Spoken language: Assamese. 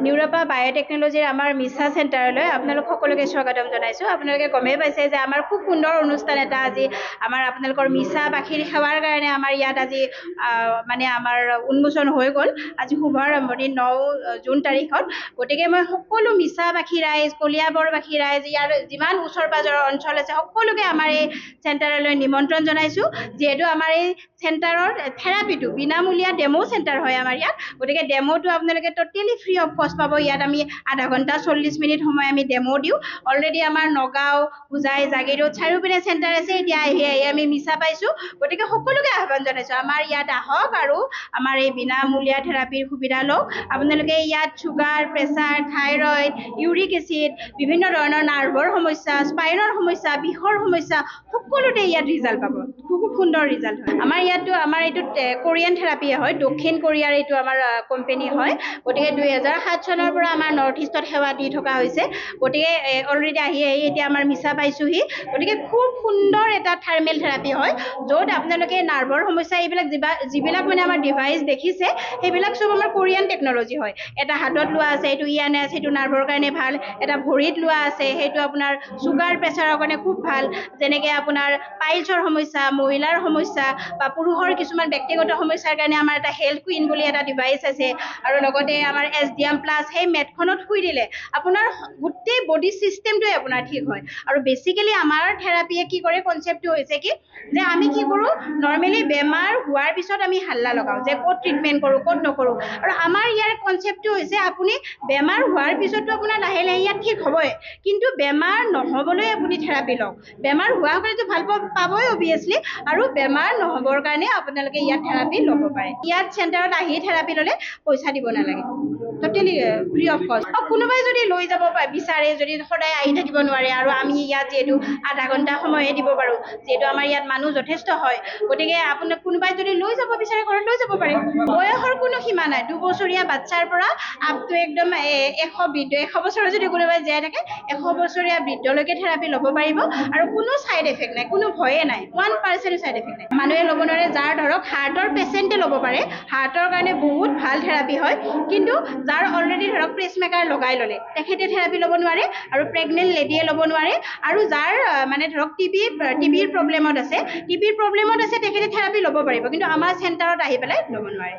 নিউৰোপা বায়োটেকনলজিৰ আমাৰ মিছা চেণ্টাৰলৈ আপোনালোক সকলোকে স্বাগতম জনাইছোঁ। আপোনালোকে গমেই পাইছে যে আমাৰ খুব সুন্দৰ অনুষ্ঠান এটা আজি আমাৰ আপোনালোকৰ মিছা পাখিৰ সেৱাৰ কাৰণে আমাৰ ইয়াত আজি মানে আমাৰ উন্মোচন হৈ গ'ল। আজি শুভাৰম্ভণি 9 জুন তাৰিখত। গতিকে মই সকলো মিছা পাখি ৰাইজ, কলিয়াবৰবাসী ৰাইজ, ইয়াৰ যিমান ওচৰ পাজৰৰ অঞ্চল আছে সকলোকে আমাৰ এই চেণ্টাৰলৈ নিমন্ত্ৰণ জনাইছোঁ। যিহেতু আমাৰ এই চেণ্টাৰৰ থেৰাপিটো বিনামূলীয়া ডেমো চেণ্টাৰ হয় আমাৰ ইয়াত। গতিকে ডেমোটো আপোনালোকে টোটেলি ফ্ৰী অফ কষ্ট পাব। ইয়াত আমি আধা ঘণ্টা 40 মিনিট সময় আমি ডেমো দিওঁ। অলৰেডি আমাৰ নগাঁও, হোজাই, জাগিৰোড চাৰিওপিনে চেণ্টাৰ আছে। এতিয়া আহি আমি মিছা পাইছোঁ। গতিকে সকলোকে আহ্বান জনাইছোঁ, আমাৰ ইয়াত আহক আৰু আমাৰ এই বিনামূলীয়া থেৰাপিৰ সুবিধা লওক। আপোনালোকে ইয়াত sugar, pressure, thyroid, uric acid, বিভিন্ন ধৰণৰ নাৰ্ভৰ সমস্যা, স্পাইনৰ সমস্যা, বিষৰ সমস্যা সকলোতে ইয়াত ৰিজাল্ট পাব। খুব সুন্দৰ ৰিজাল্ট হয়। আমাৰ এইটো কোৰিয়ান থেৰাপিয়ে হয়। দক্ষিণ কোৰিয়াৰ এইটো আমাৰ কোম্পেনী হয়। গতিকে 2007 চনৰ পৰা আমাৰ নৰ্থ ইষ্টত সেৱা দি থকা হৈছে। গতিকে অলৰেডি আহি এতিয়া আমাৰ মিছা পাইছোঁহি। গতিকে খুব সুন্দৰ এটা থাৰ্মেল থেৰাপি হয়, য'ত আপোনালোকে নাৰ্ভৰ সমস্যা এইবিলাক যিবিলাক মানে আমাৰ ডিভাইচ দেখিছে সেইবিলাক চব আমাৰ কোৰিয়ান টেকনলজি হয়। এটা হাতত লোৱা আছে, এইটো ENS, সেইটো নাৰ্ভৰ কাৰণে ভাল। এটা ভৰিত লোৱা আছে, সেইটো আপোনাৰ চুগাৰ প্ৰেছাৰৰ কাৰণে খুব ভাল। যেনেকৈ আপোনাৰ পাইলছৰ সমস্যা, মহিলাৰ সমস্যা বা পুৰুষৰ কিছুমান ব্যক্তিগত সমস্যাৰ কাৰণে আমাৰ এটা হেল্থ কুইন বুলি এটা ডিভাইচ আছে। আৰু লগতে আমাৰ SDM প্লাছ, সেই মেটখনত শুই দিলে আপোনাৰ গোটেই বডি চিষ্টেমটোৱে আপোনাৰ ঠিক হয়। আৰু বেচিকেলি আমাৰ থেৰাপিয়ে কি কৰে, কনচেপ্টটো হৈছে কি যে আমি কি কৰোঁ, নৰ্মেলি বেমাৰ হোৱাৰ পিছত আমি হাল্লা লগাওঁ যে ক'ত ট্ৰিটমেণ্ট কৰোঁ, ক'ত নকৰোঁ। আৰু আমাৰ ইয়াৰ কনচেপ্টটো হৈছে আপুনি বেমাৰ হোৱাৰ পিছতো আপোনাৰ লাহে লাহে ইয়াত ঠিক হ'বই, কিন্তু বেমাৰ নহ'বলৈ আপুনি থেৰাপি লওক। বেমাৰ হোৱা হ'লেতো ভাল পাবই অভিয়াছলি, আৰু বেমাৰ নহ'বৰ কাৰণে আপোনালোকে ইয়াত থেৰাপি ল'ব পাৰে। ইয়াত চেণ্টাৰত আহি থেৰাপি ল'লে পইচা দিব নালাগে, টোটেলি ফ্ৰী অফ কষ্ট। আৰু কোনোবাই যদি লৈ যাব বিচাৰে, যদি সদায় আহি থাকিব নোৱাৰে, আৰু আমি ইয়াত যিহেতু আধা ঘণ্টা সময়হে দিব পাৰোঁ, যিহেতু আমাৰ ইয়াত মানুহ যথেষ্ট হয়। গতিকে আপোনাক কোনোবাই যদি লৈ যাব বিচাৰে ঘৰত লৈ যাব পাৰে। বয়সৰ কোনো সীমা নাই। 2 বছৰীয়া বাচ্চাৰ পৰা আপ টু একদম 100 বৃদ্ধ, 100 বছৰৰ যদি কোনোবাই জীয়াই থাকে 100 বছৰীয়া বৃদ্ধলৈকে থেৰাপি ল'ব পাৰিব। আৰু কোনো ছাইড এফেক্ট নাই, কোনো ভয়ে নাই, 1% ছাইড এফেক্ট নাই। মানুহে ল'ব নোৱাৰে, যাৰ ধৰক হাৰ্টৰ পেচেণ্টে ল'ব পাৰে, হাৰ্টৰ কাৰণে বহুত ভাল থেৰাপি হয়। কিন্তু যাৰ অলৰেডি ধৰক পেচমেকাৰ লগাই ল'লে তেখেতে থেৰাপি ল'ব নোৱাৰে, আৰু প্ৰেগনেণ্ট লেডিয়ে ল'ব নোৱাৰে, আৰু যাৰ মানে ধৰক টিবিৰ প্ৰব্লেমত আছে তেখেতে থেৰাপি ল'ব পাৰিব, কিন্তু আমাৰ চেণ্টাৰত আহি পেলাই ল'ব নোৱাৰে।